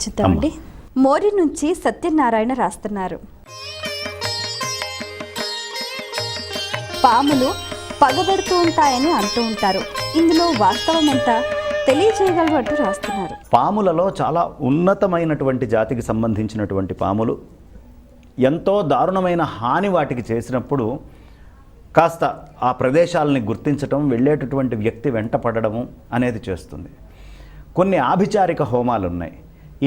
చూద్దామండి. మోరి నుంచి సత్యనారాయణ రాస్తున్నారు. పాములు పగబడుతూ ఉంటాయని అంటూ ఉంటారు. ఇందులో వాస్తవం ఎంత తెలియజేయగలరు అంటూ రాస్తున్నారు. పాములలో చాలా ఉన్నతమైనటువంటి జాతికి సంబంధించినటువంటి పాములు ఎంతో దారుణమైన హాని వాటికి చేసినప్పుడు కాస్త ఆ ప్రదేశాలని గుర్తించటం, వెళ్ళేటటువంటి వ్యక్తి వెంట పడడము అనేది చేస్తుంది. కొన్ని ఆభిచారిక హోమాలు ఉన్నాయి.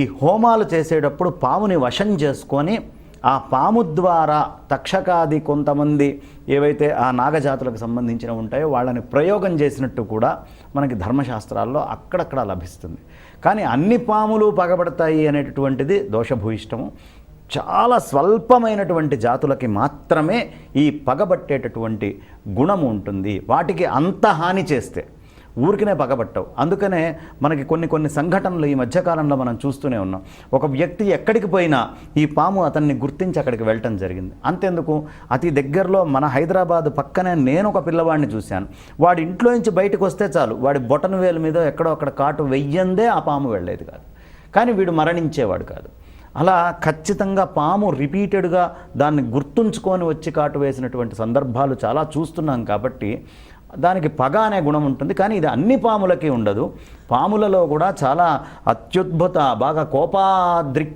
ఈ హోమాలు చేసేటప్పుడు పాముని వశం చేసుకొని ఆ పాము ద్వారా తక్షకాది కొంతమంది ఏవైతే ఆ నాగజాతులకు సంబంధించిన ఉంటాయో వాళ్ళని ప్రయోగం చేసినట్టు కూడా మనకి ధర్మశాస్త్రాల్లో అక్కడక్కడ లభిస్తుంది. కానీ అన్ని పాములు పగబడతాయి అనేటటువంటిది దోషభూయిష్టము. చాలా స్వల్పమైనటువంటి జాతులకి మాత్రమే ఈ పగబట్టేటటువంటి గుణము ఉంటుంది. వాటికి అంత హాని చేస్తే ఊరికినే పగబట్టవు. అందుకనే మనకి కొన్ని సంఘటనలు ఈ మధ్యకాలంలో మనం చూస్తూనే ఉన్నాం. ఒక వ్యక్తి ఎక్కడికి పోయినా ఈ పాము అతన్ని గుర్తించి అక్కడికి వెళ్ళటం జరిగింది. అంతెందుకు, అతి దగ్గరలో మన హైదరాబాద్ పక్కనే నేను ఒక పిల్లవాడిని చూశాను. వాడి ఇంట్లో నుంచి బయటకు వస్తే చాలు, వాడి బొటన వేలు మీద ఎక్కడో అక్కడ కాటు వెయ్యందే ఆ పాము వెళ్ళేది కాదు. కానీ వీడు మరణించేవాడు కాదు. అలా ఖచ్చితంగా పాము రిపీటెడ్గా దాన్ని గుర్తుంచుకొని వచ్చి కాటు వేసినటువంటి సందర్భాలు చాలా చూస్తున్నాం. కాబట్టి దానికి పగ అనే గుణం ఉంటుంది. కానీ ఇది అన్ని పాములకి ఉండదు. పాములలో కూడా చాలా అత్యద్భుత, బాగా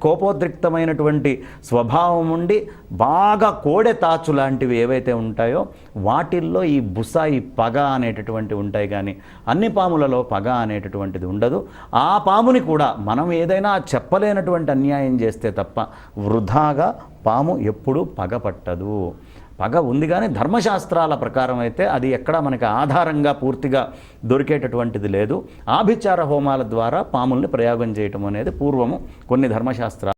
కోపోద్రిక్తమైనటువంటి స్వభావం ఉండి బాగా కోడె తాచు లాంటివి ఏవైతే ఉంటాయో వాటిల్లో ఈ బుసాయి పగ అనేటటువంటివి ఉంటాయి. కానీ అన్ని పాములలో పగ అనేటటువంటిది ఉండదు. ఆ పాముని కూడా మనం ఏదైనా చెప్పలేనటువంటి అన్యాయం చేస్తే తప్ప వృధాగా పాము ఎప్పుడూ పగ పట్టదు. పగ ఉంది, కానీ ధర్మశాస్త్రాల ప్రకారం అయితే అది ఎక్కడ మనకి ఆధారంగా పూర్తిగా దొరికేటటువంటిది లేదు. ఆభిచార హోమాల ద్వారా పాముల్ని ప్రయోగం చేయటం అనేది పూర్వము కొన్ని ధర్మశాస్త్రాలు